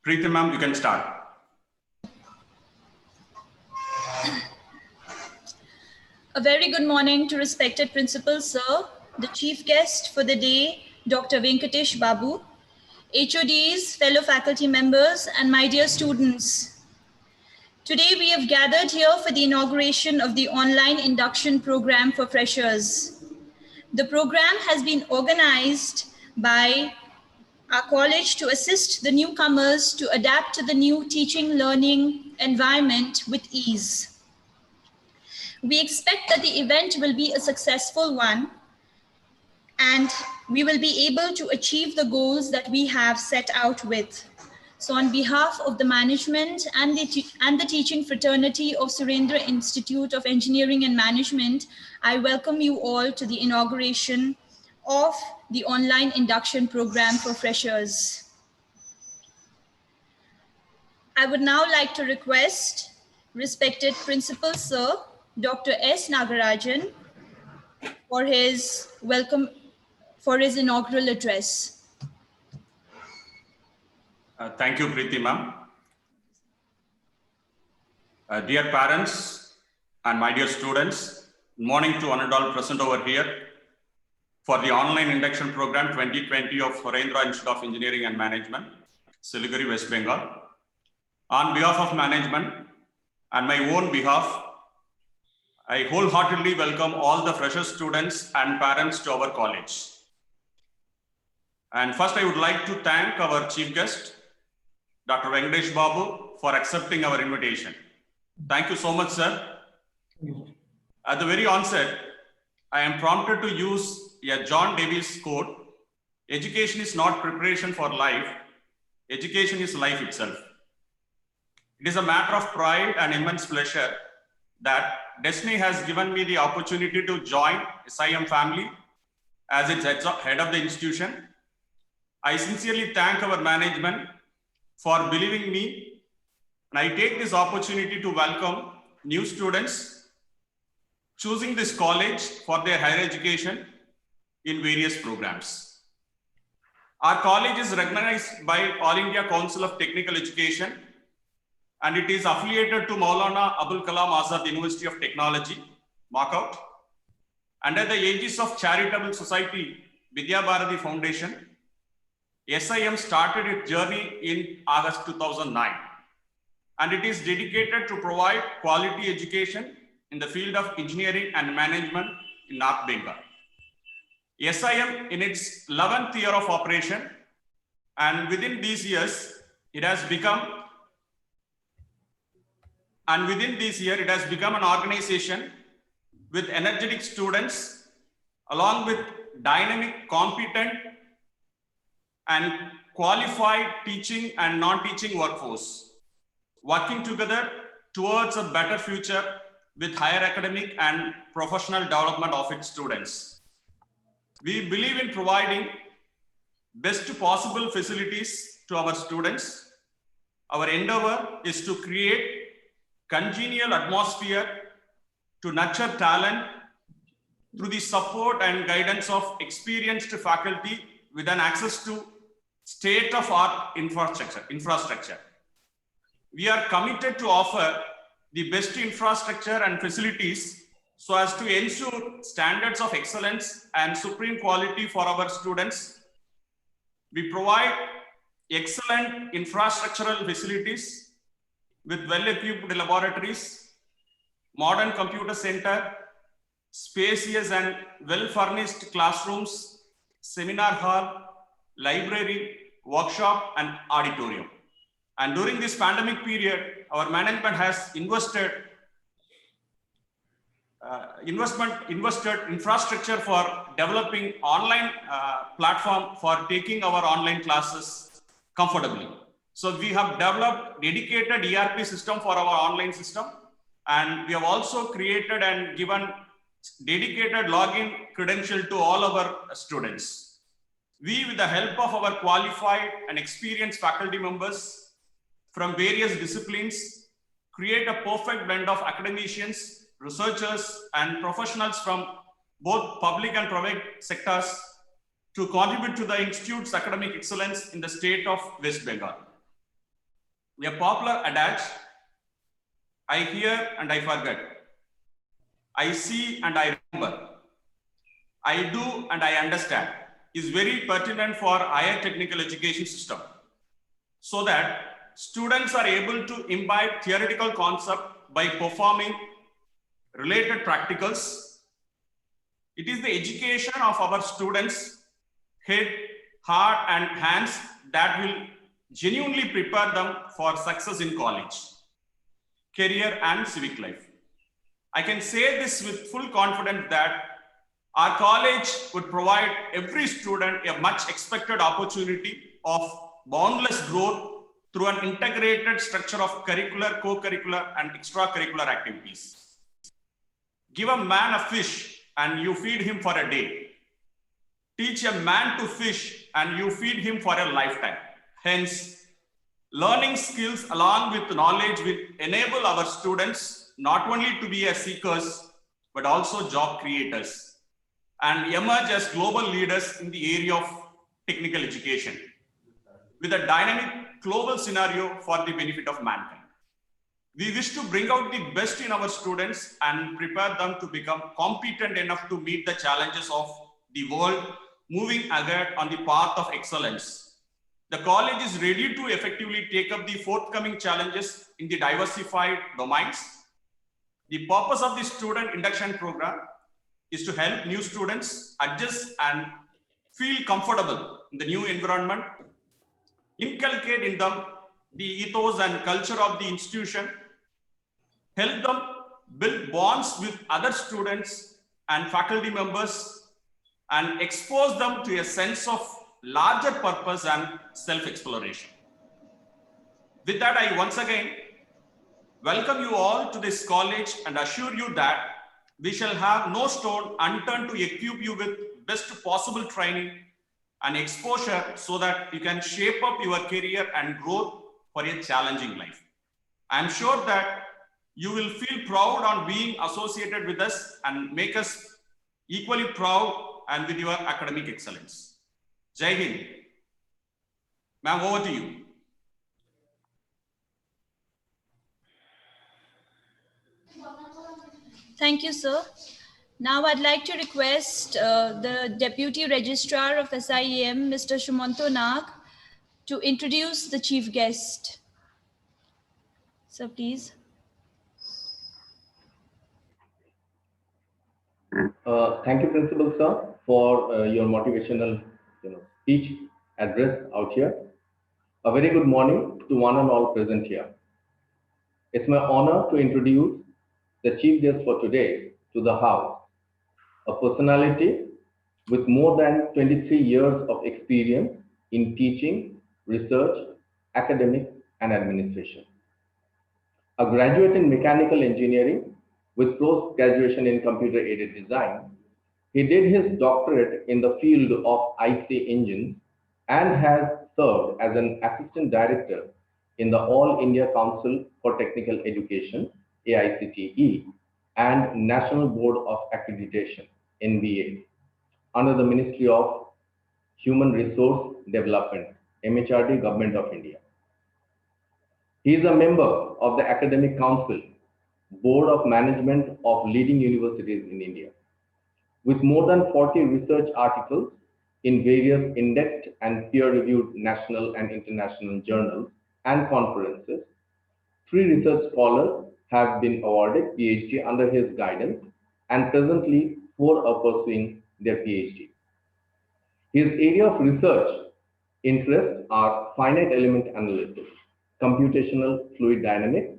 Preeti ma'am, you can start. A very good morning to respected principal sir, the chief guest for the day, Dr. Venkatesh Babu, HODs, fellow faculty members, and my dear students. Today we have gathered here for the inauguration of the online induction program for freshers. The program has been organized by our college to assist the newcomers to adapt to the new teaching learning environment with ease. We expect that the event will be a successful one and we will be able to achieve the goals that we have set out with. So on behalf of the management and the teaching fraternity of Surendra Institute of Engineering and Management, I welcome you all to the inauguration of the online induction program for freshers. I would now like to request respected Principal Sir, Dr. S. Nagarajan, for his inaugural address. Thank you, Preeti ma'am. Dear parents and my dear students, good morning to one and all present over here for the online induction program 2020 of Surendra Institute of Engineering and Management, Siliguri, West Bengal. On behalf of management and my own behalf, I wholeheartedly welcome all the fresher students and parents to our college. And first, I would like to thank our chief guest, Dr. Venkatesh Babu, for accepting our invitation. Thank you so much, sir. At the very onset, I am prompted to use a John Davis quote: "Education is not preparation for life, education is life itself." It is a matter of pride and immense pleasure that destiny has given me the opportunity to join SIM family as its head of the institution. I sincerely thank our management for believing me, and I take this opportunity to welcome new students choosing this college for their higher education in various programs. Our college is recognized by All India Council of Technical Education, and it is affiliated to Maulana Abul Kalam Azad University of Technology, Markout. Under the aegis of charitable society Vidya Bharati Foundation, SIM started its journey in August 2009, and it is dedicated to provide quality education in the field of engineering and management in North Bengal. SIM in its 11th year of operation, and within these years, it has become an organization with energetic students, along with dynamic, competent, and qualified teaching and non-teaching workforce, working together towards a better future with higher academic and professional development of its students. We believe in providing best possible facilities to our students. Our endeavor is to create congenial atmosphere to nurture talent through the support and guidance of experienced faculty with an access to state-of-art infrastructure. We are committed to offer the best infrastructure and facilities so as to ensure standards of excellence and supreme quality for our students. We provide excellent infrastructural facilities with well-equipped laboratories, modern computer center, spacious and well-furnished classrooms, seminar hall, library, workshop, and auditorium. And during this pandemic period, our management has invested infrastructure for developing online platform for taking our online classes comfortably. So we have developed dedicated ERP system for our online system, and we have also created and given dedicated login credential to all our students. We, with the help of our qualified and experienced faculty members from various disciplines, create a perfect blend of academicians, researchers, and professionals from both public and private sectors to contribute to the Institute's academic excellence in the state of West Bengal. A popular adage, I hear and I forget, I see and I remember, I do and I understand, is very pertinent for higher technical education system, so that students are able to imbibe theoretical concept by performing related practicals. It is the education of our students' head, heart, and hands that will genuinely prepare them for success in college, career, and civic life. I can say this with full confidence that our college would provide every student a much expected opportunity of boundless growth through an integrated structure of curricular, co-curricular, and extracurricular activities. Give a man a fish and you feed him for a day. Teach a man to fish and you feed him for a lifetime. Hence, learning skills along with knowledge will enable our students not only to be as seekers, but also job creators and emerge as global leaders in the area of technical education with a dynamic global scenario for the benefit of mankind. We wish to bring out the best in our students and prepare them to become competent enough to meet the challenges of the world, moving ahead on the path of excellence. The college is ready to effectively take up the forthcoming challenges in the diversified domains. The purpose of the student induction program is to help new students adjust and feel comfortable in the new environment, inculcate in them the ethos and culture of the institution, help them build bonds with other students and faculty members, and expose them to a sense of larger purpose and self-exploration. With that, I once again welcome you all to this college and assure you that we shall have no stone unturned to equip you with best possible training and exposure so that you can shape up your career and growth for a challenging life. I'm sure that you will feel proud on being associated with us and make us equally proud and with your academic excellence. Jai Hind. Ma'am, over to you. Thank you, sir. Now I'd like to request the Deputy Registrar of SIEM, Mr. Shumanto Nag, to introduce the chief guest. So please. Thank you, Principal Sir, for your motivational speech address out here. A very good morning to one and all present here. It's my honor to introduce the chief guest for today to the House, a personality with more than 23 years of experience in teaching, research, academic, and administration. A graduate in mechanical engineering with post-graduation in computer-aided design, he did his doctorate in the field of IC engines and has served as an assistant director in the All India Council for Technical Education, AICTE, and National Board of Accreditation, NBA, under the Ministry of Human Resource Development, MHRD, Government of India. He is a member of the Academic Council, Board of Management of leading universities in India, with more than 40 research articles in various indexed and peer-reviewed national and international journals and conferences. 3 research scholars have been awarded PhD under his guidance, and presently 4 are pursuing their PhD. His area of research interests are finite element analysis, computational fluid dynamics,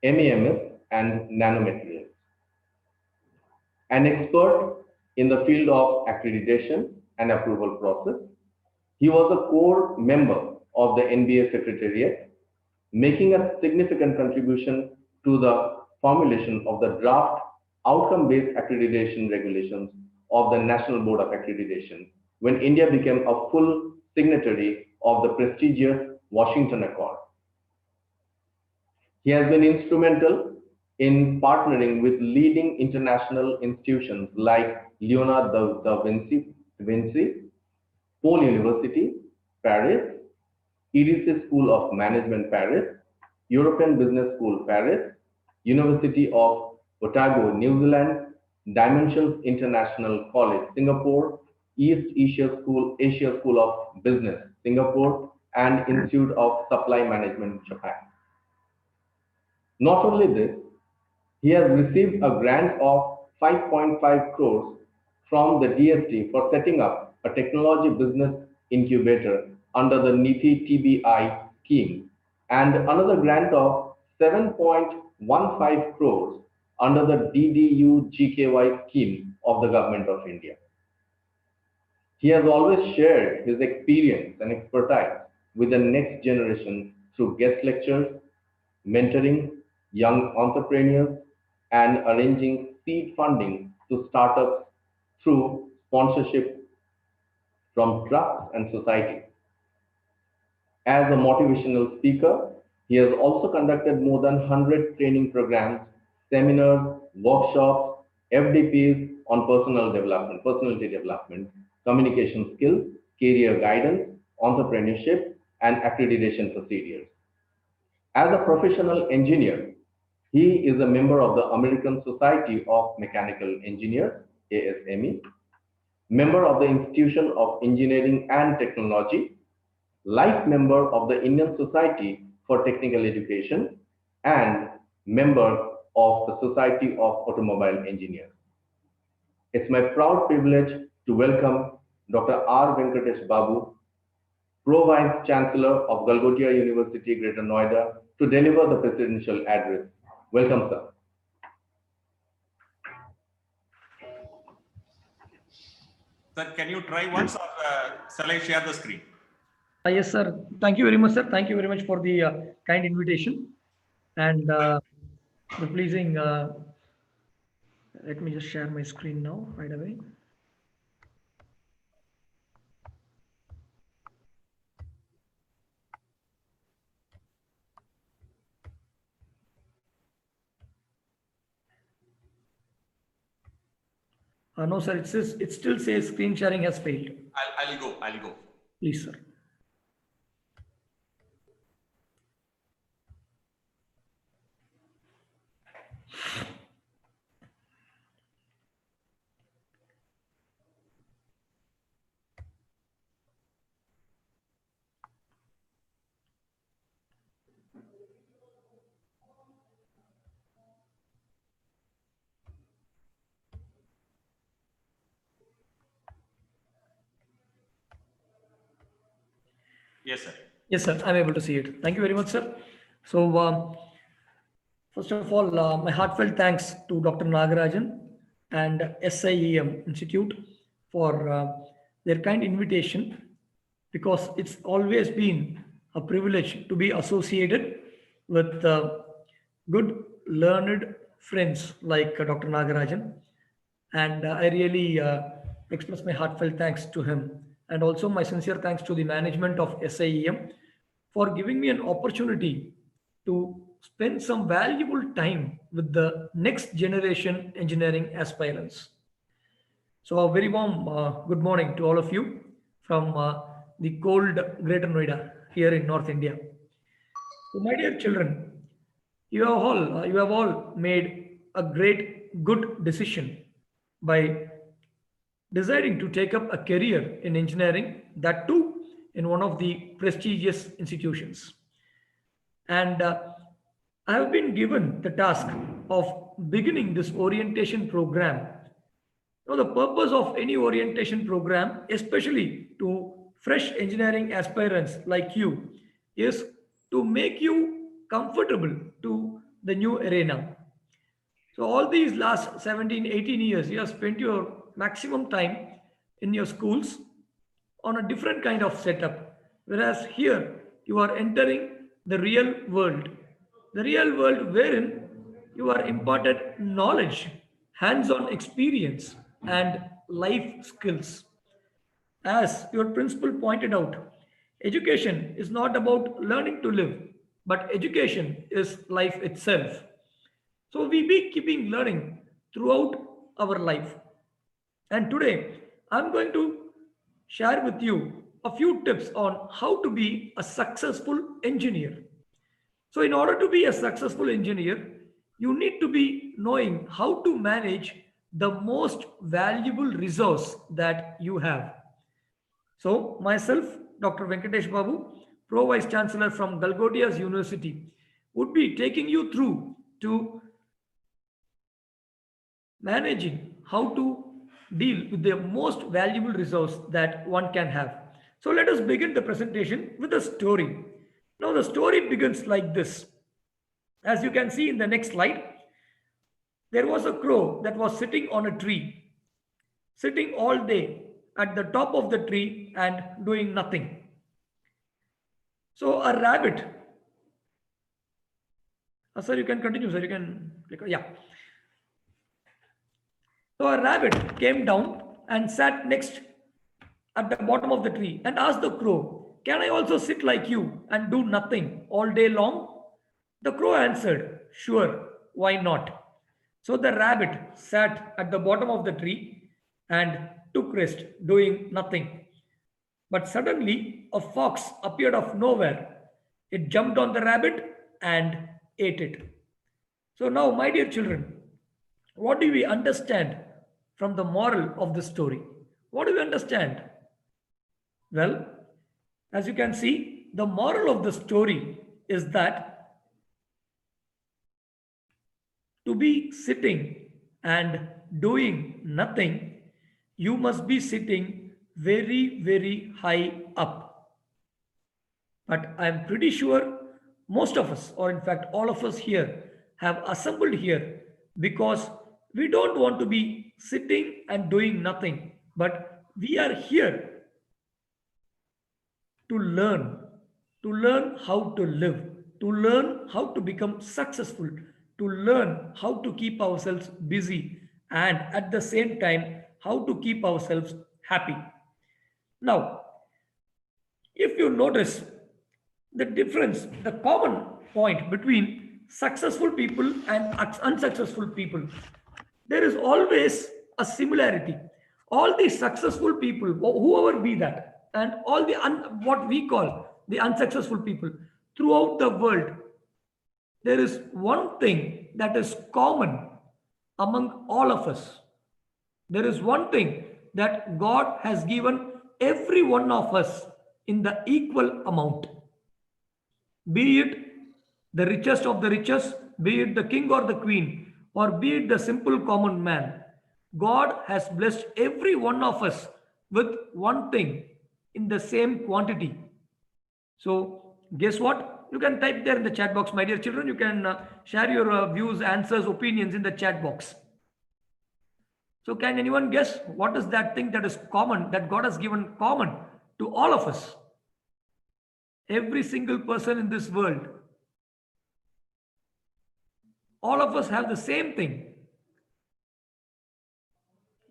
MEMS, and nanomaterials. An expert in the field of accreditation and approval process, he was a core member of the NBA Secretariat, making a significant contribution to the formulation of the draft outcome-based accreditation regulations of the National Board of Accreditation when India became a full signatory of the prestigious Washington Accord. He has been instrumental in partnering with leading international institutions like Leonardo da Vinci, Paul University, Paris, EDC School of Management, Paris, European Business School, Paris, University of Otago, New Zealand, Dimensions International College, Singapore, East Asia School of Business, Singapore, and Institute of Supply Management, Japan. Not only this, he has received a grant of 5.5 crores from the DST for setting up a technology business incubator under the NITI TBI scheme, and another grant of 7.15 crores under the DDU GKY scheme of the Government of India. He has always shared his experience and expertise with the next generation through guest lectures, mentoring young entrepreneurs, and arranging seed funding to startups through sponsorship from trusts and society. As a motivational speaker, he has also conducted more than 100 training programs, seminars, workshops, FDPs on personality development, communication skills, career guidance, entrepreneurship, and accreditation procedures. As a professional engineer, he is a member of the American Society of Mechanical Engineers, ASME, member of the Institution of Engineering and Technology, life member of the Indian Society for Technical Education, and member of the Society of Automobile Engineers. It's my proud privilege to welcome Dr. R. Venkatesh Babu, Pro-Vice Chancellor of Galgotia University, Greater Noida, to deliver the presidential address. Welcome, sir. Sir, can you try once, or shall I share the screen? Yes, sir. Thank you very much, sir. Thank you very much for the kind invitation and the pleasing. Let me just share my screen now, right away. No, sir. It still says screen sharing has failed. I'll go. Please, sir. Yes, sir. Yes, sir. I'm able to see it. Thank you very much, sir. So, first of all, my heartfelt thanks to Dr. Nagarajan and SIEM Institute for their kind invitation, because it's always been a privilege to be associated with good, learned friends like Dr. Nagarajan. And I really express my heartfelt thanks to him. And also my sincere thanks to the management of SIEM for giving me an opportunity to spend some valuable time with the next generation engineering aspirants. So a very warm good morning to all of you from the cold Greater Noida here in North India. So my dear children, you have all made a great good decision by deciding to take up a career in engineering, that too in one of the prestigious institutions. And I have been given the task of beginning this orientation program. Now, the purpose of any orientation program, especially to fresh engineering aspirants like you, is to make you comfortable to the new arena. So all these last 17, 18 years, you have spent your maximum time in your schools on a different kind of setup. Whereas here, you are entering the real world wherein you are imparted knowledge, hands-on experience, and life skills. As your principal pointed out, education is not about learning to live, but education is life itself. So we be keeping learning throughout our life. And today, I'm going to share with you a few tips on how to be a successful engineer. So in order to be a successful engineer, you need to be knowing how to manage the most valuable resource that you have. So myself, Dr. Venkatesh Babu, Pro Vice Chancellor from Galgodias University, would be taking you through to managing how to deal with the most valuable resource that one can have. So let us begin the presentation with a story. Now the story begins like this. As you can see in the next slide, there was a crow that was sitting on a tree, sitting all day at the top of the tree and doing nothing. So a rabbit, sir, you can continue, sir, you can click, yeah. So a rabbit came down and sat next at the bottom of the tree and asked the crow, "Can I also sit like you and do nothing all day long?" The crow answered, "Sure, why not?" So the rabbit sat at the bottom of the tree and took rest, doing nothing. But suddenly a fox appeared of nowhere. It jumped on the rabbit and ate it. So now, my dear children, what do we understand from the moral of the story? What do we understand? Well, as you can see, the moral of the story is that to be sitting and doing nothing, you must be sitting very, very high up. But I'm pretty sure most of us, or in fact, all of us here, have assembled here because we don't want to be sitting and doing nothing, but we are here to learn how to live, to learn how to become successful, to learn how to keep ourselves busy, and at the same time, how to keep ourselves happy. Now, if you notice the difference, the common point between successful people and unsuccessful people, there is always a similarity. All the successful people, whoever be that, and all the what we call the unsuccessful people throughout the world, there is one thing that is common among all of us. There is one thing that God has given every one of us in the equal amount. Be it the richest of the richest, be it the king or the queen, or be it the simple common man, God has blessed every one of us with one thing in the same quantity. So guess what? You can type there in the chat box, my dear children. You can share your views, answers, opinions in the chat box. So can anyone guess what is that thing that is common, that God has given common to all of us? Every single person in this world. All of us have the same thing.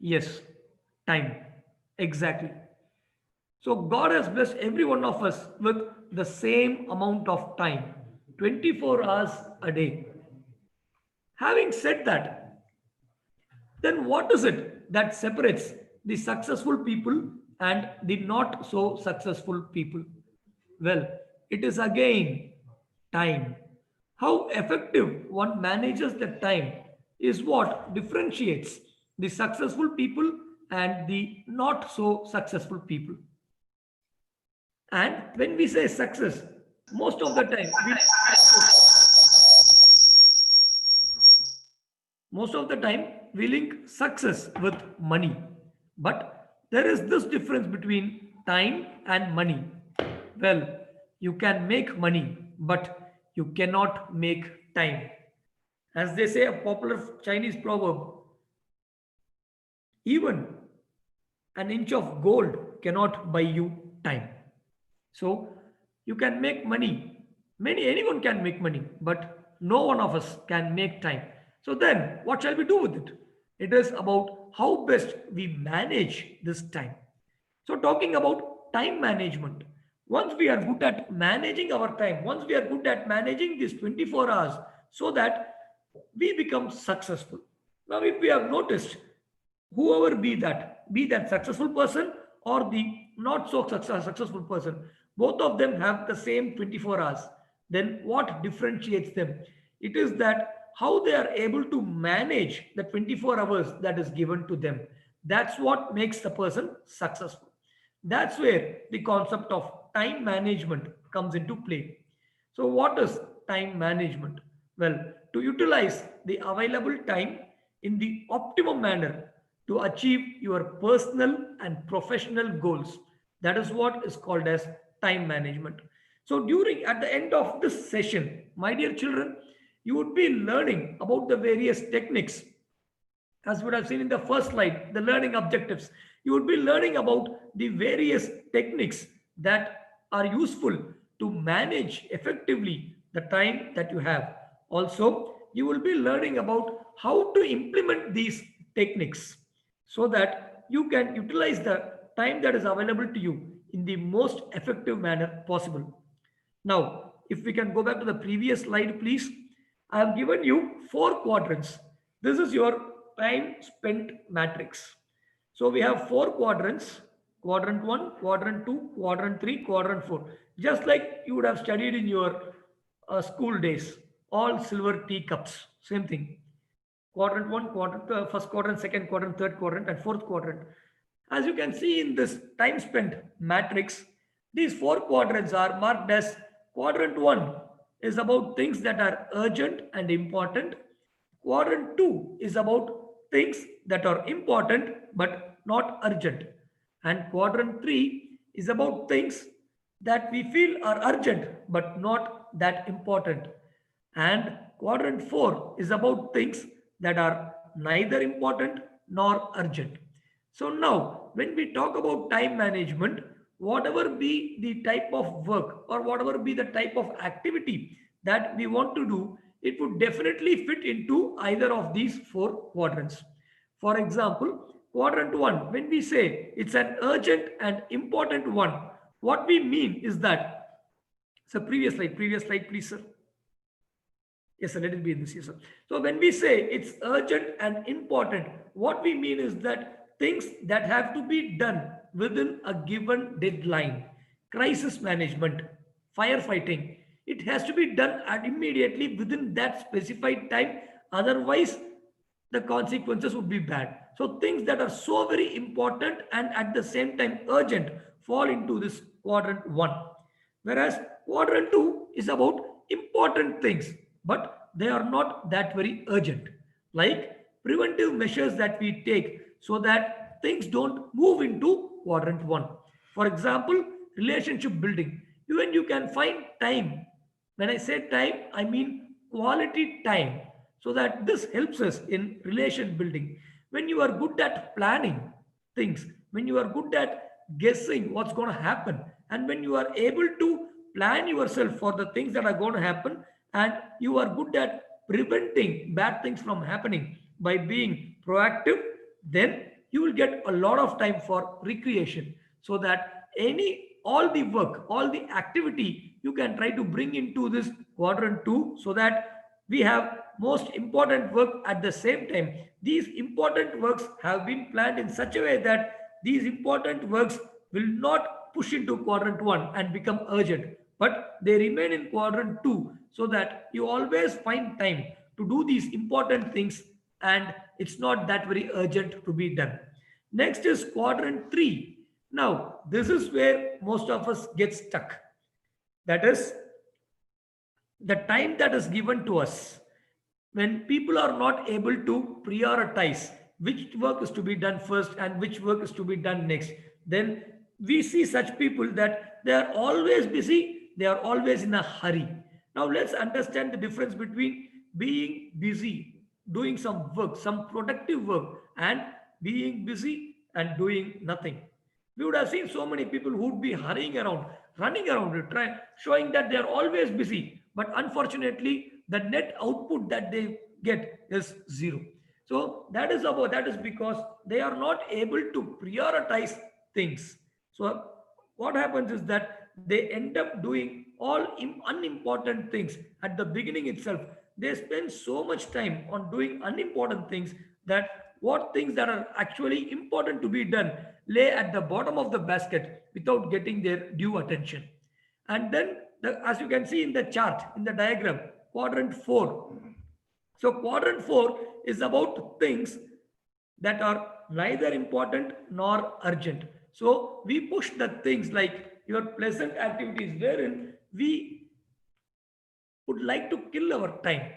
Yes, time. Exactly. So God has blessed every one of us with the same amount of time, 24 hours a day. Having said that, then what is it that separates the successful people and the not so successful people? Well, it is again time. How effective one manages the time is what differentiates the successful people and the not so successful people. And when we say success, most of the time, we link success with money. But there is this difference between time and money. Well, you can make money, but you cannot make time. As they say, a popular Chinese proverb, even an inch of gold cannot buy you time. So you can make money. Anyone can make money, but no one of us can make time. So then what shall we do with it? It is about how best we manage this time. So talking about time management, once we are good at managing our time, once we are good at managing these 24 hours so that we become successful. Now, if we have noticed, whoever be that successful person or the not so successful person, both of them have the same 24 hours. Then what differentiates them? It is that how they are able to manage the 24 hours that is given to them. That's what makes the person successful. That's where the concept of time management comes into play. So, what is time management? Well, to utilize the available time in the optimum manner to achieve your personal and professional goals. That is what is called as time management. So, at the end of this session, my dear children, you would be learning about the various techniques as we would have seen in the first slide, the learning objectives. You would be learning about the various techniques that are useful to manage effectively the time that you have. Also, you will be learning about how to implement these techniques so that you can utilize the time that is available to you in the most effective manner possible. Now, if we can go back to the previous slide, please. I have given you 4 quadrants. This is your time spent matrix. So we have 4 quadrants: quadrant 1, quadrant 2, quadrant 3, quadrant 4. Just like you would have studied in your school days, all silver teacups, same thing. Quadrant 1, first quadrant, second quadrant, third quadrant, and fourth quadrant. As you can see in this time spent matrix, these 4 quadrants are marked as quadrant 1 is about things that are urgent and important. Quadrant 2 is about things that are important but not urgent. And quadrant 3 is about things that we feel are urgent but not that important. And quadrant 4 is about things that are neither important nor urgent. So now, when we talk about time management, whatever be the type of work or whatever be the type of activity that we want to do, it would definitely fit into either of these 4 quadrants. For example, quadrant 1, when we say it's an urgent and important one, what we mean is that, so previous slide, please, sir. Yes, sir, let it be in this, yes, sir. So when we say it's urgent and important, what we mean is that things that have to be done within a given deadline, crisis management, firefighting, it has to be done immediately within that specified time. Otherwise, the consequences would be bad. So things that are so very important and at the same time urgent fall into this quadrant 1. Whereas quadrant 2 is about important things, but they are not that very urgent. Like preventive measures that we take so that things don't move into quadrant 1. For example, relationship building. Even you can find time. When I say time, I mean quality time. So that this helps us in relation building. When you are good at planning things, when you are good at guessing what's going to happen, and when you are able to plan yourself for the things that are going to happen, and you are good at preventing bad things from happening by being proactive, then you will get a lot of time for recreation, so that all the work, all the activity you can try to bring into this quadrant 2, so that we have most important work at the same time. These important works have been planned in such a way that these important works will not push into quadrant 1 and become urgent, but they remain in quadrant 2, so that you always find time to do these important things and it's not that very urgent to be done. Next is quadrant 3. Now, this is where most of us get stuck. That is the time that is given to us. When people are not able to prioritize which work is to be done first and which work is to be done next, then we see such people that they are always busy, they are always in a hurry. Now let's understand the difference between being busy, doing some work, some productive work, and being busy and doing nothing. We would have seen so many people who would be hurrying around, running around, showing that they are always busy. But unfortunately, the net output that they get is 0. So that is because they are not able to prioritize things. So what happens is that they end up doing all unimportant things at the beginning itself. They spend so much time on doing unimportant things that what things that are actually important to be done lay at the bottom of the basket without getting their due attention. And then, as you can see in the chart, in the diagram, quadrant 4. So quadrant 4 is about things that are neither important nor urgent. So we push the things like your pleasant activities wherein we would like to kill our time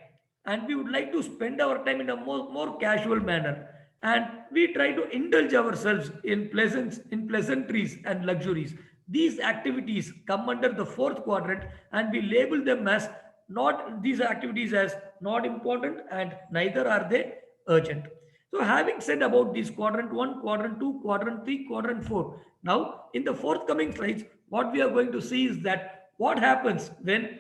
and we would like to spend our time in a more casual manner, and we try to indulge ourselves in pleasantries and luxuries. These activities come under the fourth quadrant, and we label them as not these activities as not important and neither are they urgent. So having said about these quadrant 1, quadrant 2, quadrant 3, quadrant 4, now in the forthcoming slides, what we are going to see is that what happens when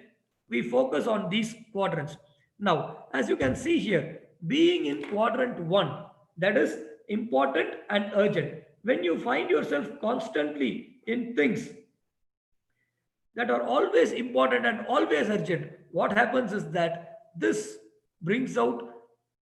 we focus on these quadrants. Now, as you can see here, being in quadrant 1, that is important and urgent. When you find yourself constantly in things that are always important and always urgent, what happens is that this brings out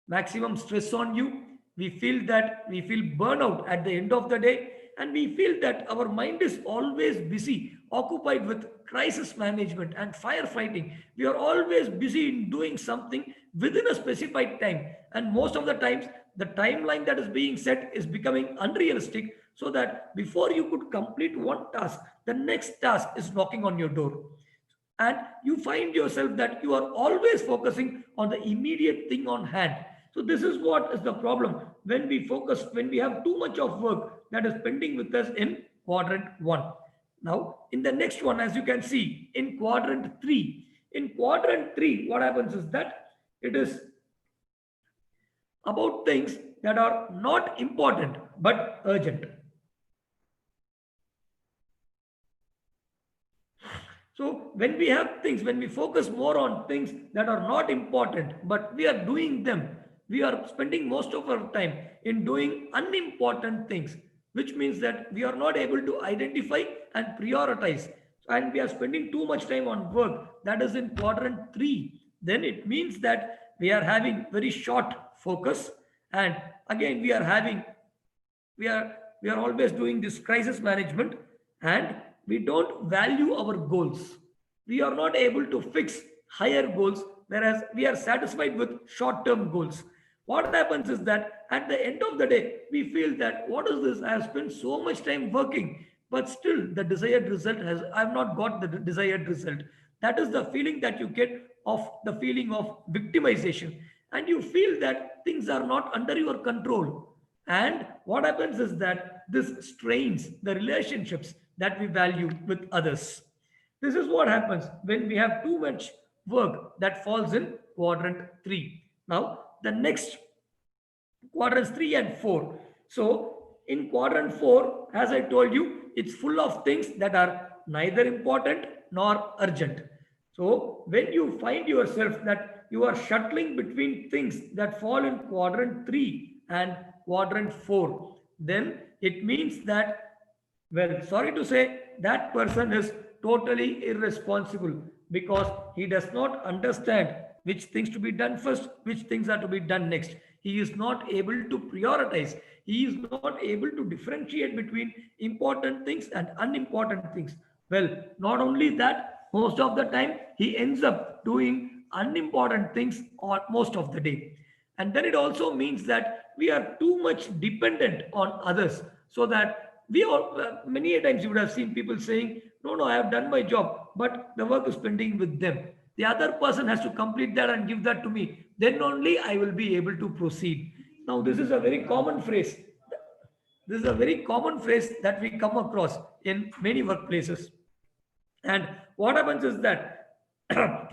maximum stress on you. We feel burnout at the end of the day, and we feel that our mind is always busy, occupied with crisis management and firefighting. We are always busy in doing something within a specified time, and most of the times the timeline that is being set is becoming unrealistic, so that before you could complete one task, the next task is knocking on your door, and you find yourself that you are always focusing on the immediate thing on hand. So this is what is the problem when we have too much of work that is pending with us in quadrant 1. Now, in the next one, as you can see, in quadrant 3, what happens is that it is about things that are not important but urgent. So when we focus more on things that are not important, but we are doing them, we are spending most of our time in doing unimportant things, which means that we are not able to identify and prioritize, and we are spending too much time on work that is in quadrant 3, then it means that we are having very short focus, and again we are always doing this crisis management, and we don't value our goals. We are not able to fix higher goals, whereas we are satisfied with short-term goals. What happens is that at the end of the day, we feel that what is this? I have spent so much time working, but still the desired result I have not got the desired result. That is the feeling that you get of the feeling of victimization. And you feel that things are not under your control. And what happens is that this strains the relationships that we value with others. This is what happens when we have too much work that falls in quadrant 3. Now, the next quadrants 3 and 4. So, in quadrant 4, as I told you, it's full of things that are neither important nor urgent. So, when you find yourself that you are shuttling between things that fall in quadrant 3 and quadrant 4, then it means that, well, sorry to say, that person is totally irresponsible because he does not understand which things to be done first, which things are to be done next. He is not able to prioritize. He is not able to differentiate between important things and unimportant things. Well, not only that, most of the time he ends up doing unimportant things on most of the day. And then it also means that we are too much dependent on others, so that we all, many times you would have seen people saying, no, I have done my job, but the work is pending with them. The other person has to complete that and give that to me. Then only I will be able to proceed. Now, this is a very common phrase. This is a very common phrase that we come across in many workplaces. And what happens is that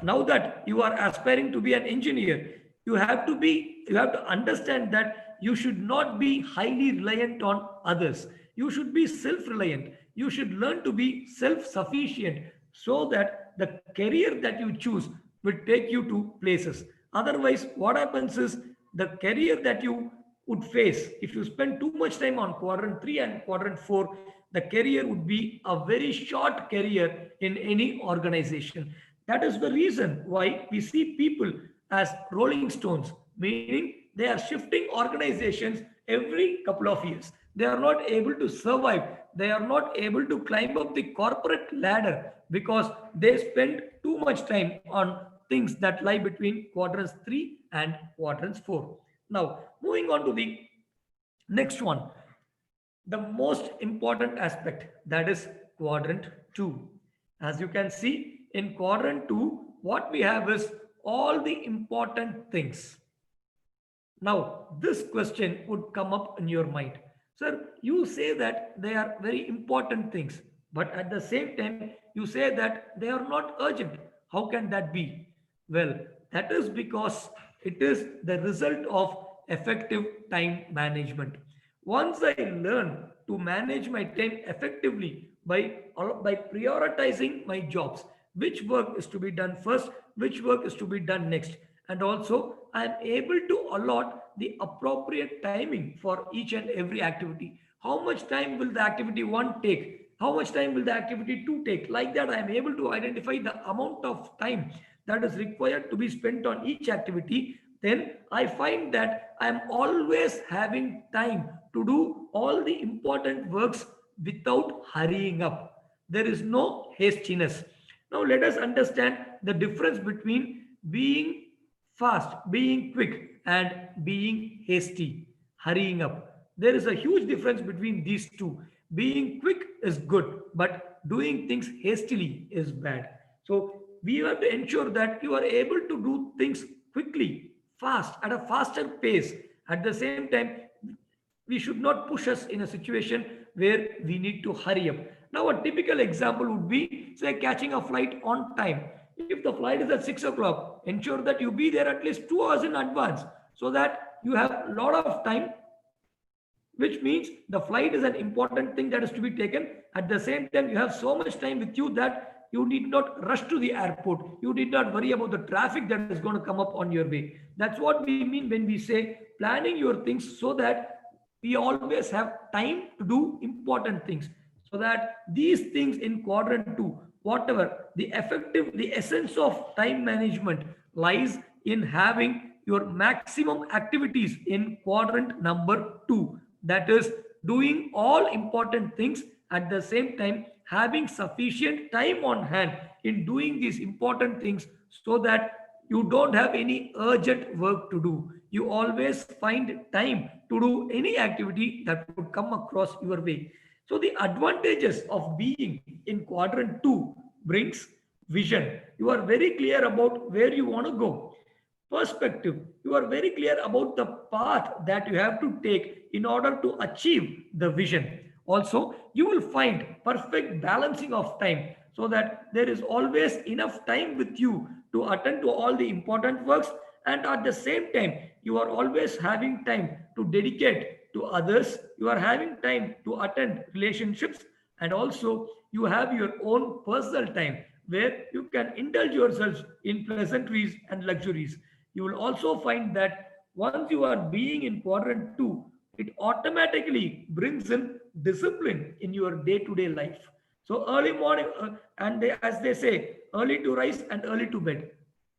now that you are aspiring to be an engineer, you have to understand that you should not be highly reliant on others. You should be self-reliant. You should learn to be self-sufficient so that the career that you choose will take you to places. Otherwise, what happens is the career that you would face if you spend too much time on quadrant 3 and quadrant 4, the career would be a very short career in any organization. That is the reason why we see people as rolling stones, meaning they are shifting organizations every couple of years. They are not able to survive. They are not able to climb up the corporate ladder because they spend too much time on things that lie between quadrants 3 and quadrants 4. Now, moving on to the next one, the most important aspect, that is quadrant 2. As you can see in quadrant 2, what we have is all the important things. Now, this question would come up in your mind. Sir, you say that they are very important things, but at the same time, you say that they are not urgent. How can that be? Well, that is because it is the result of effective time management. Once I learn to manage my time effectively by prioritizing my jobs, which work is to be done first, which work is to be done next, and also I am able to allot the appropriate timing for each and every activity. How much time will the activity 1 take? How much time will the activity 2 take? Like that, I am able to identify the amount of time that is required to be spent on each activity. Then I find that I am always having time to do all the important works without hurrying up. There is no hastiness. Now let us understand the difference between being fast, being quick, and being hasty, hurrying up. There is a huge difference between these two. Being quick is good, but doing things hastily is bad. So we have to ensure that you are able to do things quickly, fast, at a faster pace. At the same time, we should not push us in a situation where we need to hurry up. Now, a typical example would be, say, catching a flight on time. If the flight is at 6 o'clock, ensure that you be there at least 2 hours in advance so that you have a lot of time, which means the flight is an important thing that is to be taken. At the same time, you have so much time with you that you need not rush to the airport. You need not worry about the traffic that is going to come up on your way. That's what we mean when we say planning your things so that we always have time to do important things. So that these things in quadrant 2, whatever the essence of time management lies in having your maximum activities in quadrant number 2. That is doing all important things, at the same time having sufficient time on hand in doing these important things so that you don't have any urgent work to do. You always find time to do any activity that would come across your way. So the advantages of being in quadrant 2 brings vision. You are very clear about where you want to go. Perspective. You are very clear about the path that you have to take in order to achieve the vision. Also, you will find perfect balancing of time so that there is always enough time with you to attend to all the important works, and at the same time you are always having time to dedicate to others. You are having time to attend relationships, and also you have your own personal time where you can indulge yourselves in pleasantries and luxuries. You will also find that once you are being in quadrant 2, it automatically brings in discipline in your day-to-day life. So early morning, as they say, early to rise and early to bed.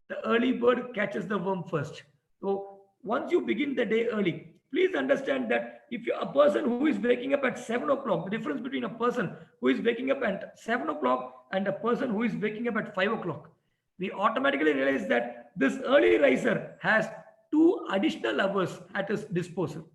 The early bird catches the worm first. So once you begin the day early, please understand that if you're a person who is waking up at 7 o'clock, the difference between a person who is waking up at 7 o'clock and a person who is waking up at 5 o'clock, we automatically realize that this early riser has 2 additional hours at his disposal.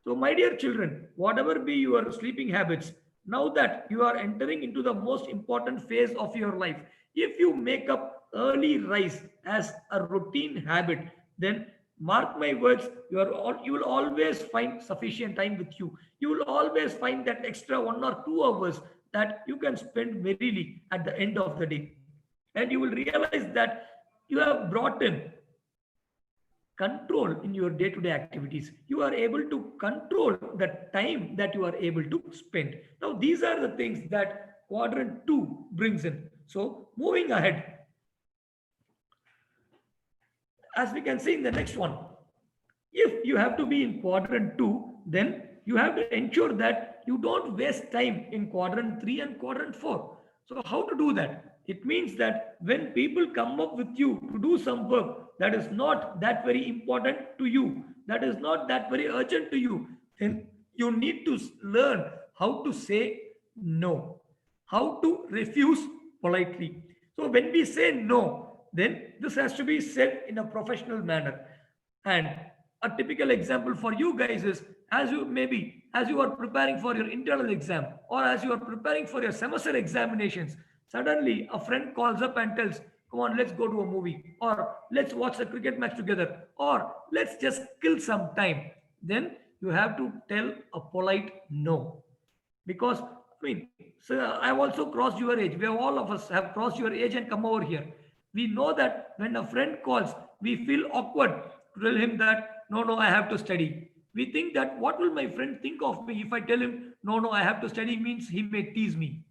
So my dear children, whatever be your sleeping habits, now that you are entering into the most important phase of your life, if you make up early rise as a routine habit, then mark my words, you will always find sufficient time with you. You will always find that extra 1 or 2 hours that you can spend merrily at the end of the day. And you will realize that you have brought in control in your day-to-day activities. You are able to control the time that you are able to spend. Now, these are the things that quadrant 2 brings in. So moving ahead, as we can see in the next one, if you have to be in quadrant 2, then you have to ensure that you don't waste time in quadrant 3 and quadrant 4. So how to do that? It means that when people come up with you to do some work that is not that very important to you, that is not that very urgent to you, then you need to learn how to say no, how to refuse politely. So when we say no, then this has to be said in a professional manner. And a typical example for you guys is, as you are preparing for your internal exam, or as you are preparing for your semester examinations, suddenly a friend calls up and tells, come on, let's go to a movie, or let's watch the cricket match together, or let's just kill some time. Then you have to tell a polite no. Because, I mean, so I've also crossed your age. We have, all of us have crossed your age and come over here. We know that when a friend calls, we feel awkward to tell him that, no, no, I have to study. We think that what will my friend think of me if I tell him, no, no, I have to study, means he may tease me.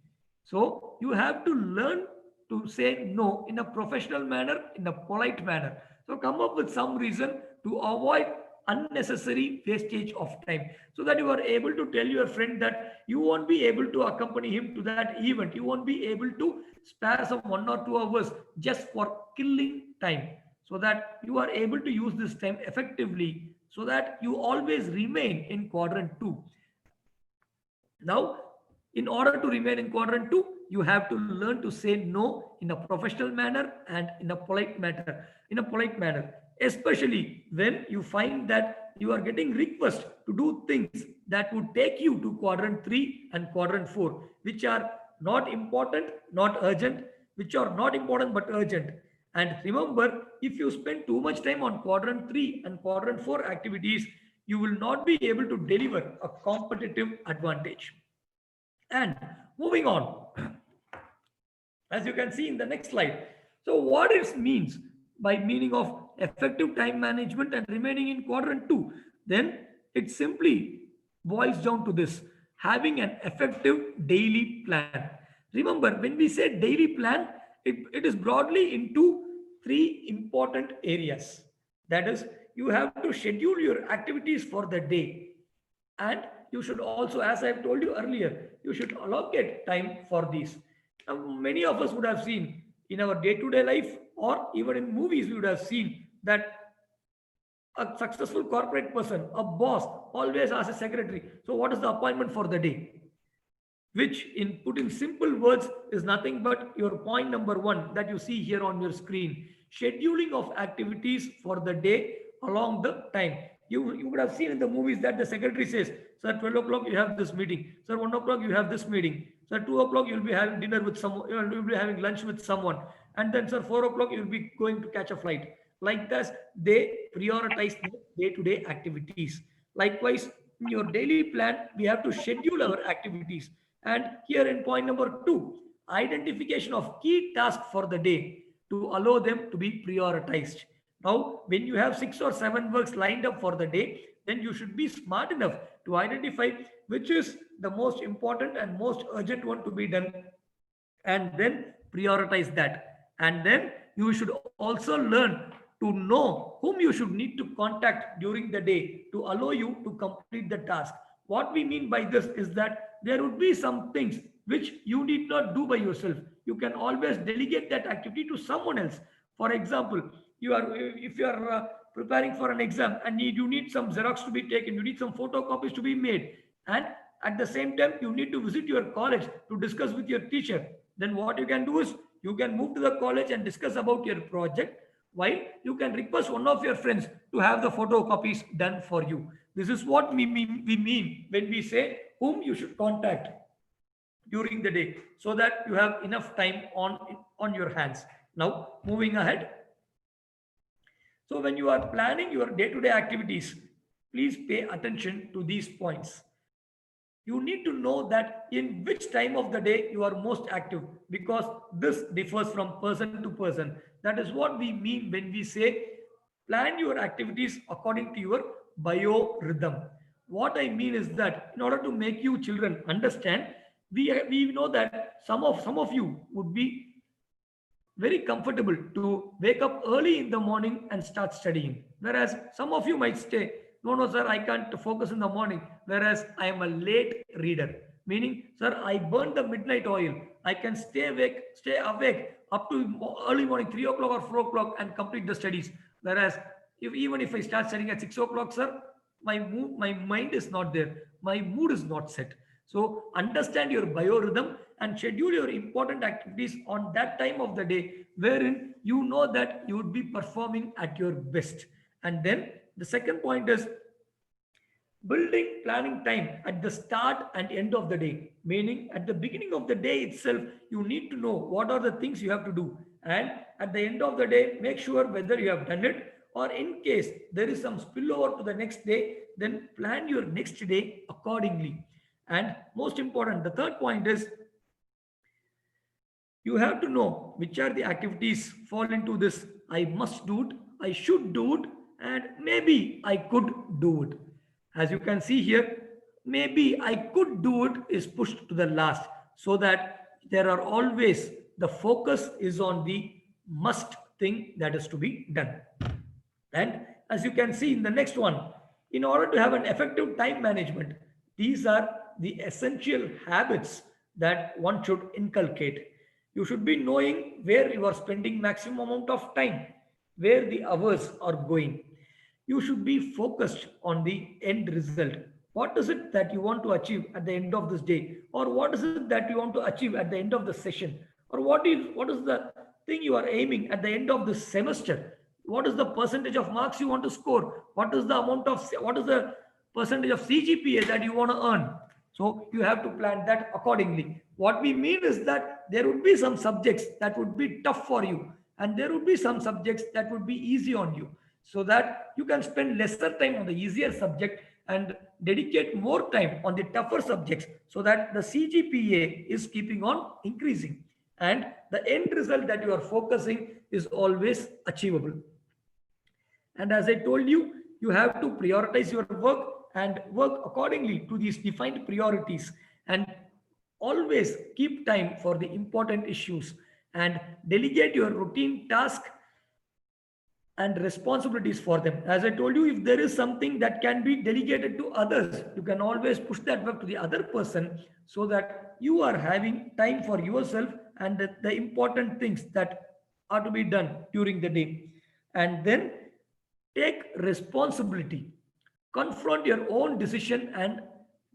So you have to learn to say no in a professional manner, in a polite manner. So come up with some reason to avoid unnecessary wastage of time, so that you are able to tell your friend that you won't be able to accompany him to that event. You won't be able to spare some 1 or 2 hours just for killing time, so that you are able to use this time effectively, so that you always remain in quadrant 2. Now, in order to remain in quadrant 2, you have to learn to say no in a professional manner and in a polite manner, especially when you find that you are getting requests to do things that would take you to quadrant 3 and quadrant 4, which are not important, not urgent, which are not important but urgent. And remember, if you spend too much time on quadrant 3 and quadrant 4 activities, you will not be able to deliver a competitive advantage. And moving on, as you can see in the next slide. So what it means by meaning of effective time management and remaining in quadrant 2, then it simply boils down to this: having an effective daily plan. Remember, when we say daily plan, it is broadly into 3 important areas. That is, you have to schedule your activities for the day, and you should also, as I've told you earlier, you should allocate time for these. Now, many of us would have seen in our day-to-day life, or even in movies, we would have seen that a successful corporate person, a boss, always asks a secretary, so what is the appointment for the day? Which, in put in simple words, is nothing but your point number 1 that you see here on your screen: scheduling of activities for the day along the time. You would have seen in the movies that the secretary says, sir, 12 o'clock you have this meeting, sir, 1 o'clock you have this meeting, sir, 2 o'clock you'll be having dinner with someone, you'll be having lunch with someone, and then, sir, 4 o'clock you'll be going to catch a flight. Like this, they prioritize the day-to-day activities. Likewise, in your daily plan, we have to schedule our activities. And here in point number 2, identification of key tasks for the day to allow them to be prioritized. Now, when you have 6 or 7 works lined up for the day, then you should be smart enough to identify which is the most important and most urgent one to be done, and then prioritize that. And then you should also learn to know whom you should need to contact during the day to allow you to complete the task. What we mean by this is that there would be some things which you need not do by yourself. You can always delegate that activity to someone else. For example, if you are preparing for an exam and you need some Xerox to be taken, you need some photocopies to be made, and at the same time you need to visit your college to discuss with your teacher, then what you can do is you can move to the college and discuss about your project, while you can request one of your friends to have the photocopies done for you. This is what we mean when we say whom you should contact during the day, so that you have enough time on your hands. Now, moving ahead. So when you are planning your day-to-day activities, please pay attention to these points. You need to know that in which time of the day you are most active, because this differs from person to person. That is what we mean when we say plan your activities according to your biorhythm. What I mean is that in order to make you children understand, we know that some of you would be very comfortable to wake up early in the morning and start studying, whereas some of you might say, no, sir, I can't focus in the morning, whereas I am a late reader, meaning, sir, I burned the midnight oil, I can stay awake up to early morning, 3 o'clock or 4 o'clock and complete the studies. Whereas even if I start studying at 6 o'clock, sir, my mind is not there. My mood is not set. So understand your biorhythm and schedule your important activities on that time of the day wherein you know that you would be performing at your best. And then the second point is building planning time at the start and end of the day, meaning at the beginning of the day itself, you need to know what are the things you have to do. And at the end of the day, make sure whether you have done it, or in case there is some spillover to the next day, then plan your next day accordingly. And most important, the third point is you have to know which are the activities fall into this I must do it, I should do it, and maybe I could do it. As you can see here, maybe I could do it is pushed to the last, so that there are always the focus is on the must thing that is to be done. And as you can see in the next one, in order to have an effective time management, these are the essential habits that one should inculcate. You should be knowing where you are spending maximum amount of time, where the hours are going. You should be focused on the end result. What is it that you want to achieve at the end of this day? Or what is it that you want to achieve at the end of the session? Or what is the thing you are aiming at the end of the semester? What is the percentage of marks you want to score? What is the percentage of CGPA that you want to earn? So you have to plan that accordingly. What we mean is that there would be some subjects that would be tough for you, and there would be some subjects that would be easy on you, so that you can spend lesser time on the easier subject and dedicate more time on the tougher subjects, so that the CGPA is keeping on increasing and the end result that you are focusing is always achievable. And as I told you, you have to prioritize your work and work accordingly to these defined priorities, and always keep time for the important issues and delegate your routine task and responsibilities for them. As I told you, if there is something that can be delegated to others, you can always push that work to the other person, so that you are having time for yourself and the important things that are to be done during the day. And then take responsibility, confront your own decision and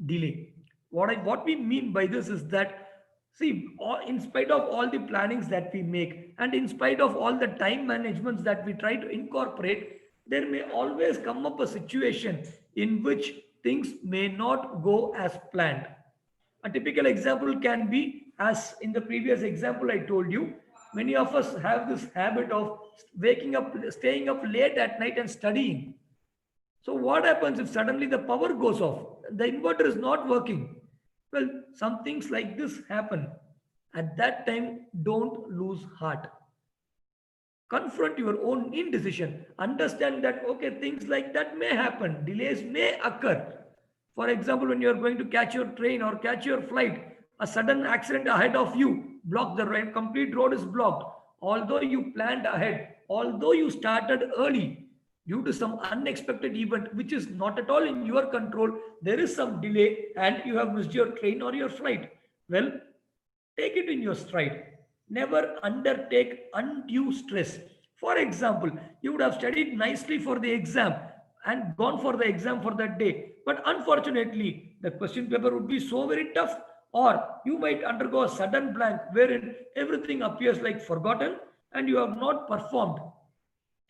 delay. What we mean by this is that, see, in spite of all the plannings that we make and in spite of all the time managements that we try to incorporate, there may always come up a situation in which things may not go as planned. A typical example can be, as in the previous example I told you, many of us have this habit of staying up late at night and studying. So what happens if suddenly the power goes off? The inverter is not working. Well, some things like this happen. At that time, don't lose heart. Confront your own indecision. Understand that, okay, things like that may happen. Delays may occur. For example, when you are going to catch your train or catch your flight, a sudden accident ahead of you, complete road is blocked. Although you planned ahead, although you started early, due to some unexpected event which is not at all in your control, there is some delay and you have missed your train or your flight. Well, take it in your stride. Never undertake undue stress. For example, you would have studied nicely for the exam and gone for the exam for that day, but unfortunately the question paper would be so very tough, or you might undergo a sudden blank wherein everything appears like forgotten and you have not performed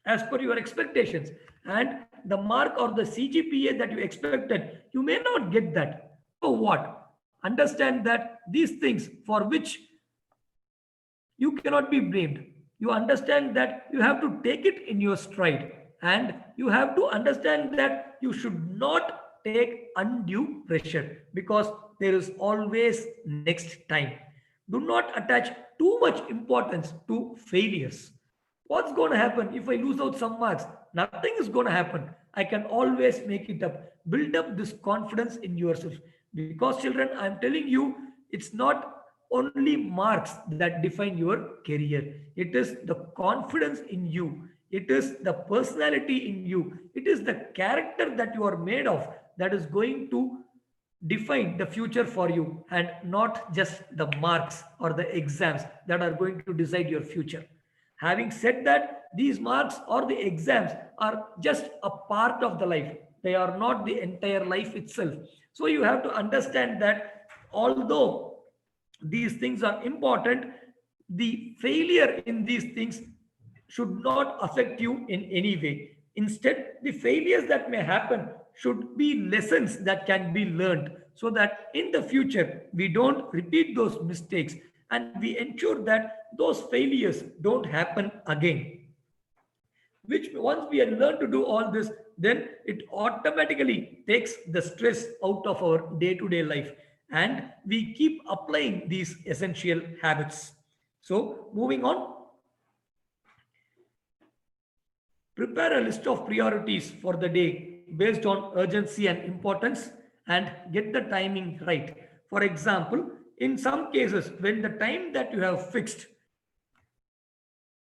as per your expectations, and the mark or the CGPA that you expected, you may not get that. So what? Understand that these things for which you cannot be blamed, you understand that you have to take it in your stride, and you have to understand that you should not take undue pressure, because there is always next time. Do not attach too much importance to failures. What's going to happen if I lose out some marks? Nothing is going to happen. I can always make it up. Build up this confidence in yourself. Because children, I'm telling you, it's not only marks that define your career. It is the confidence in you. It is the personality in you. It is the character that you are made of that is going to define the future for you and not just the marks or the exams that are going to decide your future. Having said that, these marks or the exams are just a part of the life. They are not the entire life itself. So you have to understand that although these things are important, the failure in these things should not affect you in any way. Instead, the failures that may happen should be lessons that can be learned so that in the future we don't repeat those mistakes and we ensure that those failures don't happen again. Which once we have learned to do all this, then it automatically takes the stress out of our day-to-day life and we keep applying these essential habits. So moving on, prepare a list of priorities for the day based on urgency and importance and get the timing right. For example, in some cases, when the time that you have fixed,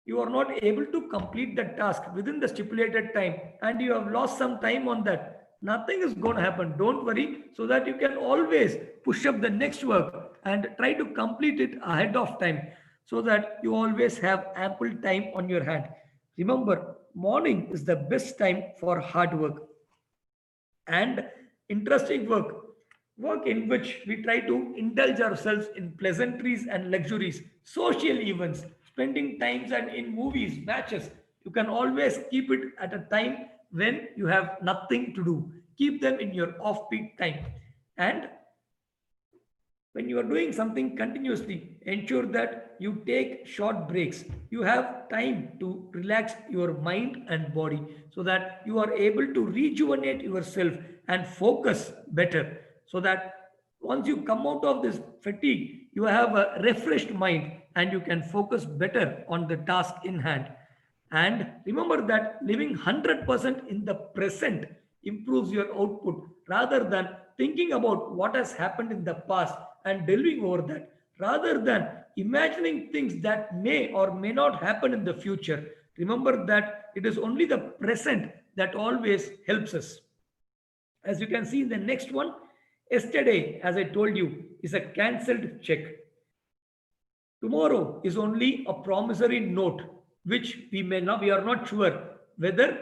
you are not able to complete the task within the stipulated time and you have lost some time on that, nothing is going to happen. Don't worry, so that you can always push up the next work and try to complete it ahead of time so that you always have ample time on your hand. Remember, morning is the best time for hard work and interesting work in which we try to indulge ourselves in pleasantries and luxuries, social events, spending times and in movies, matches. You can always keep it at a time when you have nothing to do. Keep them in your off-peak time. And when you are doing something continuously, ensure that you take short breaks. You have time to relax your mind and body so that you are able to rejuvenate yourself and focus better. So that once you come out of this fatigue, you have a refreshed mind and you can focus better on the task in hand. And remember that living 100% in the present improves your output rather than thinking about what has happened in the past and delving over that, rather than imagining things that may or may not happen in the future. Remember that it is only the present that always helps us. As you can see in the next one, yesterday, as I told you, is a cancelled check. Tomorrow is only a promissory note, which we are not sure whether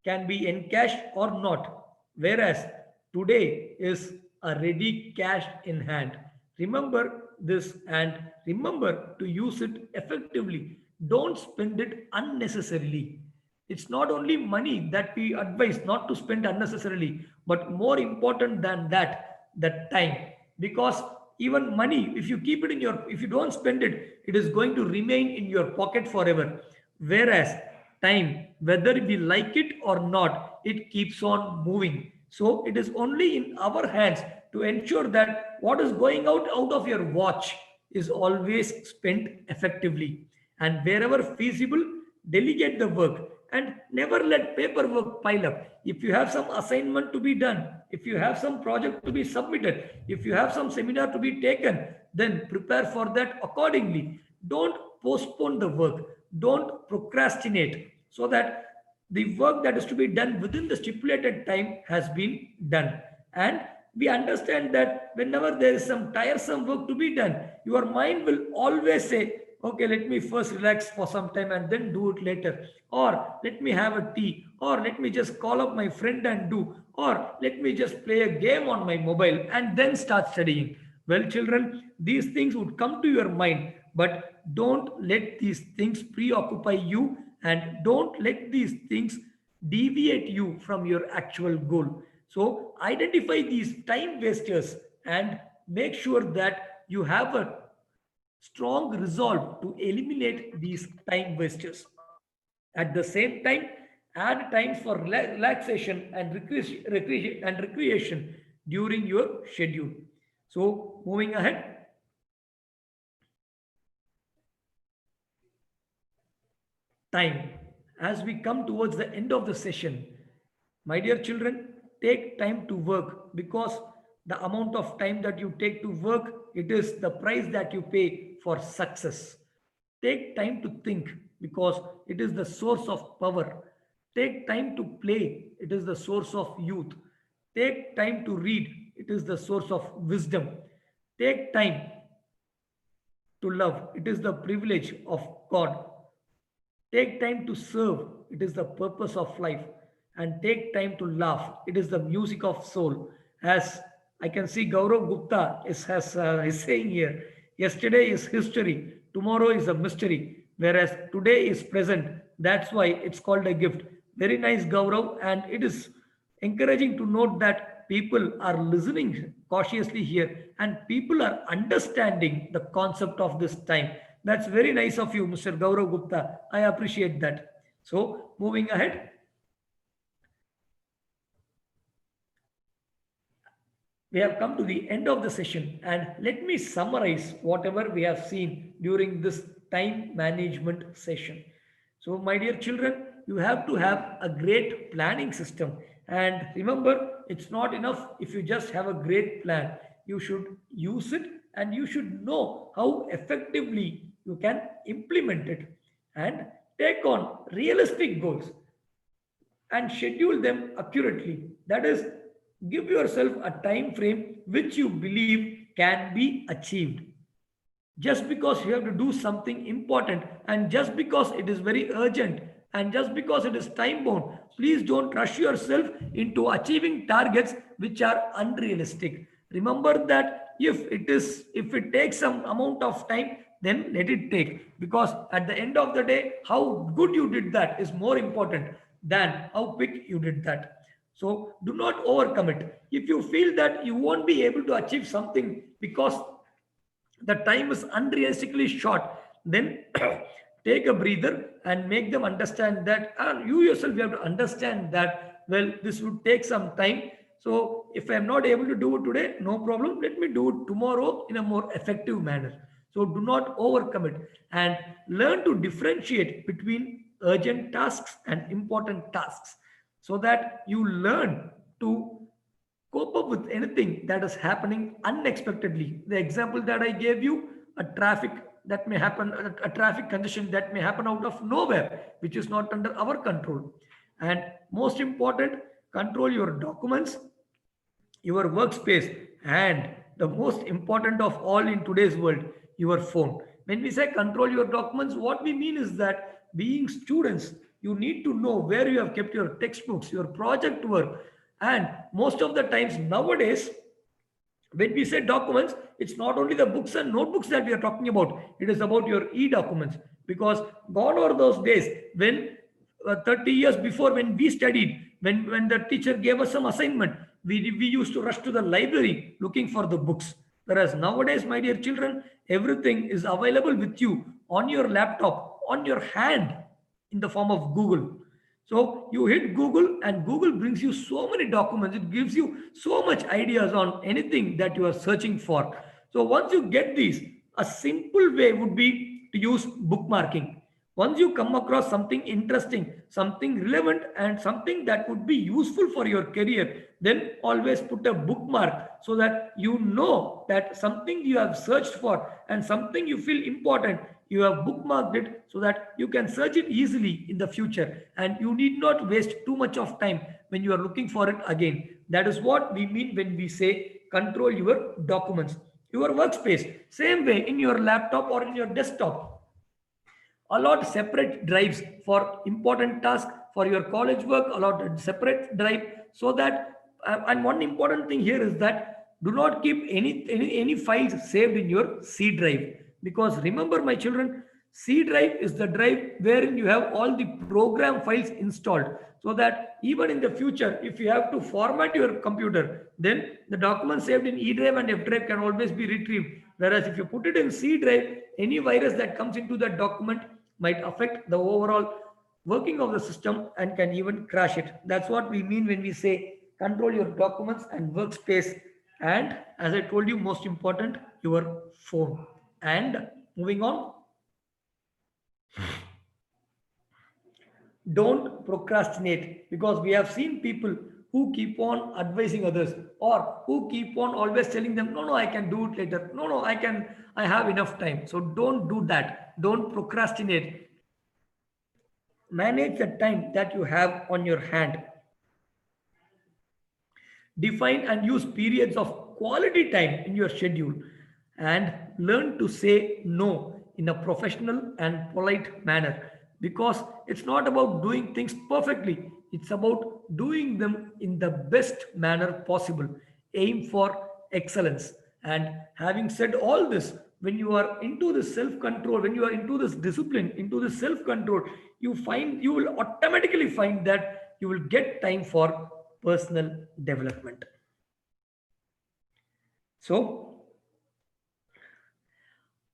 can be encashed or not. Whereas today is a ready cash in hand. Remember this and remember to use it effectively. Don't spend it unnecessarily. It's not only money that we advise not to spend unnecessarily, but more important than that, the time. Because even money, if you keep it in your, if you don't spend it, it is going to remain in your pocket forever. Whereas time, whether we like it or not, it keeps on moving. So it is only in our hands to ensure that what is going out of your watch is always spent effectively. And wherever feasible, delegate the work and never let paperwork pile up. If you have some assignment to be done, if you have some project to be submitted, if you have some seminar to be taken, then prepare for that accordingly. Don't postpone the work. Don't procrastinate so that the work that is to be done within the stipulated time has been done. And we understand that whenever there is some tiresome work to be done, your mind will always say, okay, let me first relax for some time and then do it later. Or let me have a tea. Or let me just call up my friend and do. Or let me just play a game on my mobile and then start studying. Well, children, these things would come to your mind, but don't let these things preoccupy you and don't let these things deviate you from your actual goal. So identify these time wasters and make sure that you have a strong resolve to eliminate these time wasters. At the same time, add times for relaxation and recreation during your schedule. So moving ahead, time. As we come towards the end of the session, my dear children, take time to work because the amount of time that you take to work, it is the price that you pay for success. Take time to think because it is the source of power. Take time to play, it is the source of youth. Take time to read, It is the source of wisdom. Take time to love. It is the privilege of God. Take time to serve. It is the purpose of life. And take time to laugh. It is the music of soul. As I can see Gaurav Gupta is saying here, yesterday is history, tomorrow is a mystery, whereas today is present. That's why it's called a gift. Very nice, Gaurav. And it is encouraging to note that people are listening cautiously here and people are understanding the concept of this time. That's very nice of you, Mr. Gaurav Gupta. I appreciate that. So, moving ahead, we have come to the end of the session, and let me summarize whatever we have seen during this time management session. So, my dear children, you have to have a great planning system. And remember, it's not enough if you just have a great plan. You should use it and you should know how effectively you can implement it and take on realistic goals and schedule them accurately. That is, give yourself a time frame which you believe can be achieved. Just because you have to do something important and just because it is very urgent and just because it is time bound, please don't rush yourself into achieving targets which are unrealistic. Remember that if it takes some amount of time, then let it take, because at the end of the day, how good you did that is more important than how quick you did that. So do not overcommit. If you feel that you won't be able to achieve something because the time is unrealistically short, then take a breather and make them understand that, and you yourself you have to understand that, well, this would take some time. So if I'm not able to do it today, no problem, let me do it tomorrow in a more effective manner. So do not overcommit and learn to differentiate between urgent tasks and important tasks, so that you learn to cope up with anything that is happening unexpectedly. The example that I gave you, a traffic that may happen, a traffic condition that may happen out of nowhere, which is not under our control. And most important, control your documents, your workspace, and the most important of all in today's world, your phone. When we say control your documents, what we mean is that being students, you need to know where you have kept your textbooks, your project work. And most of the times nowadays, when we say documents, it's not only the books and notebooks that we are talking about, it is about your e-documents. Because gone are those days when 30 years before, when we studied, when the teacher gave us some assignment, we used to rush to the library looking for the books. Whereas nowadays, my dear children, everything is available with you on your laptop, on your hand, in the form of Google. So you hit Google and Google brings you so many documents. It gives you so much ideas on anything that you are searching for. So once you get these, a simple way would be to use bookmarking. Once you come across something interesting, something relevant, and something that would be useful for your career, then always put a bookmark so that you know that something you have searched for and something you feel important, you have bookmarked it so that you can search it easily in the future, and you need not waste too much of time when you are looking for it again. That is what we mean when we say control your documents. Your workspace, same way, in your laptop or in your desktop, allot separate drives for important tasks. For your college work, allot a separate drive, so that and one important thing here is that do not keep any files saved in your C drive, because remember, my children, C drive is the drive wherein you have all the program files installed, so that even in the future, if you have to format your computer, then the documents saved in E drive and F drive can always be retrieved. Whereas if you put it in C drive, any virus that comes into that document might affect the overall working of the system and can even crash it. That's what we mean when we say control your documents and workspace. And as I told you, most important, your phone. And moving on, don't procrastinate, because we have seen people who keep on advising others, or who keep on always telling them, no, I can do it later. No, I have enough time. So don't do that. Don't procrastinate. Manage the time that you have on your hand. Define and use periods of quality time in your schedule, and learn to say no in a professional and polite manner, because it's not about doing things perfectly, it's about doing them in the best manner possible. Aim for excellence. And having said all this, when you are into this self control, when you are into this discipline, into this self control, you will automatically find that you will get time for personal development. So,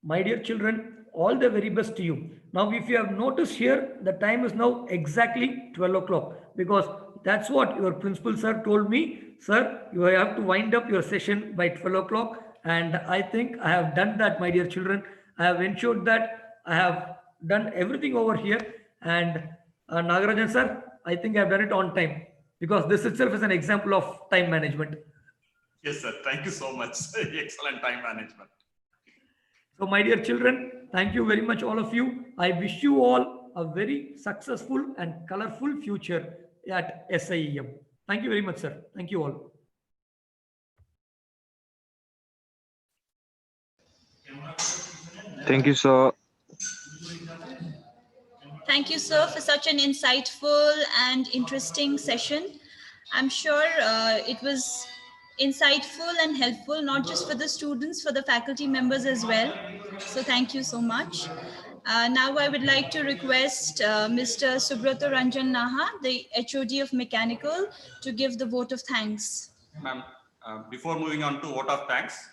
my dear children, all the very best to you. Now, if you have noticed here, the time is now exactly 12 o'clock, because that's what your principal sir told me. Sir, you have to wind up your session by 12 o'clock. And I think I have done that, my dear children. I have ensured that I have done everything over here. And Nagarajan sir, I think I have done it on time, because this itself is an example of time management. Yes, sir. Thank you so much. Excellent time management. So, my dear children, thank you very much, all of you. I wish you all a very successful and colorful future at SIEM. Thank you very much, sir. Thank you all. Thank you, sir. Thank you, sir, for such an insightful and interesting session. I'm sure it was insightful and helpful, not just for the students, for the faculty members as well. So thank you so much. Now I would like to request Mr. Subrato Ranjan Naha, the HOD of Mechanical, to give the vote of thanks. Ma'am, before moving on to vote of thanks,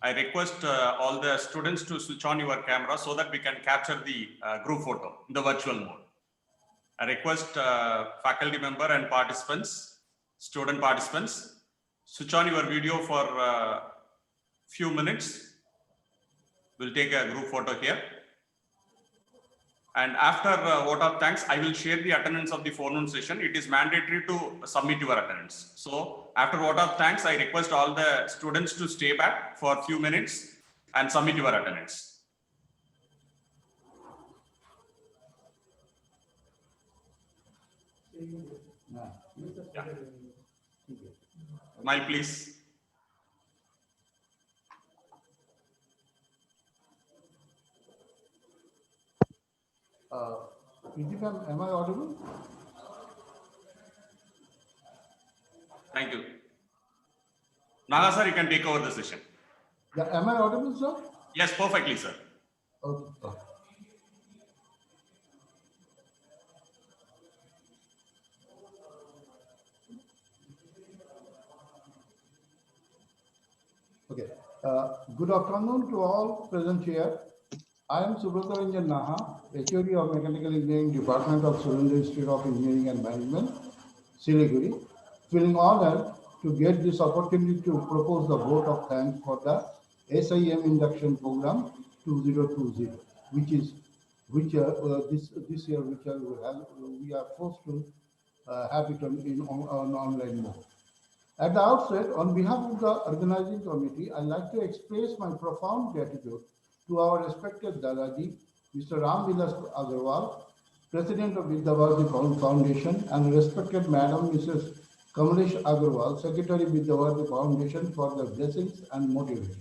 I request all the students to switch on your camera so that we can capture the group photo in the virtual mode. I request faculty member and participants, student participants, switch on your video for a few minutes. We'll take a group photo here. And after vote of thanks, I will share the attendance of the forenoon session. It is mandatory to submit your attendance. So after vote of thanks, I request all the students to stay back for a few minutes and submit your attendance. Yeah. Smile, please. Am I audible? Thank you. Naga sir, you can take over the session. Yeah, am I audible, sir? Yes, perfectly, sir. Okay. Okay. Good afternoon to all present here. I am Subrato Ranjan Naha, HOD of Mechanical Engineering Department of Surendra Institute of Engineering and Management, Siliguri, feeling honored to get this opportunity to propose the vote of thanks for the SIM induction program 2020, which this year we are forced to have it on online mode. At the outset, on behalf of the organizing committee, I'd like to express my profound gratitude to our respected Dadaji, Mr. Ram Vilas Agarwal, President of Vidya Bharati Foundation, and respected Madam Mrs. Kamlesh Agarwal, Secretary of Vidya Bharati Foundation, for their blessings and motivation.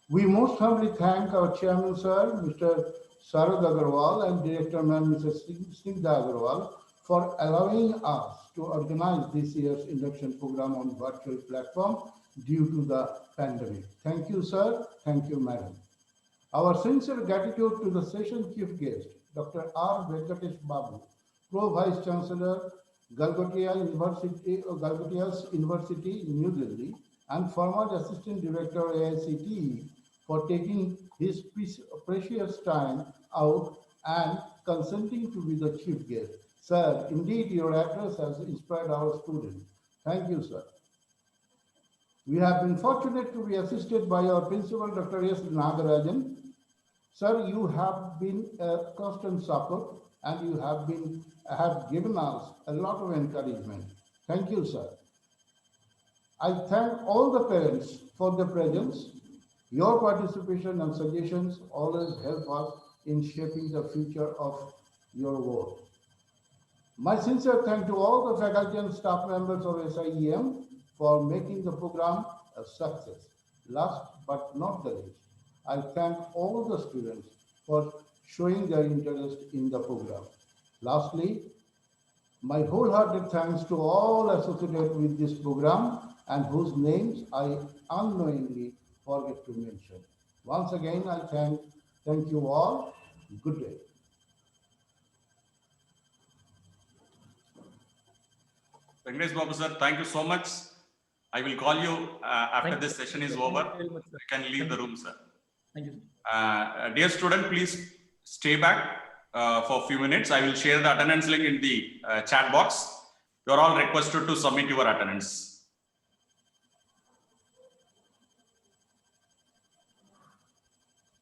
We most humbly thank our Chairman, Sir, Mr. Sarad Agarwal, and Director, Ma'am, Mrs. Snigdha Agarwal, for allowing us to organize this year's induction program on virtual platform due to the pandemic. Thank you, sir. Thank you, madam. Our sincere gratitude to the session chief guest, Dr. R. Venkatesh Babu, Pro-Vice Chancellor, Galgotia University, New Delhi, and former Assistant Director, AICTE, for taking his precious time out and consenting to be the chief guest. Sir, indeed, your address has inspired our students. Thank you, sir. We have been fortunate to be assisted by our principal, Dr. S. Nagarajan. Sir, you have been a constant support and you have given us a lot of encouragement. Thank you, sir. I thank all the parents for their presence. Your participation and suggestions always help us in shaping the future of your work. My sincere thanks to all the faculty and staff members of SIEM for making the program a success. Last but not the least, I thank all the students for showing their interest in the program. Lastly, my wholehearted thanks to all associated with this program and whose names I unknowingly forget to mention. Once again, I thank you all. Good day. Venkatesh Babu sir, thank you so much. I will call you after Thank this you. session is Thank you over. very much, sir. You can leave the room, sir. Thank you, sir. Dear student, please stay back for a few minutes. I will share the attendance link in the chat box. You are all requested to submit your attendance.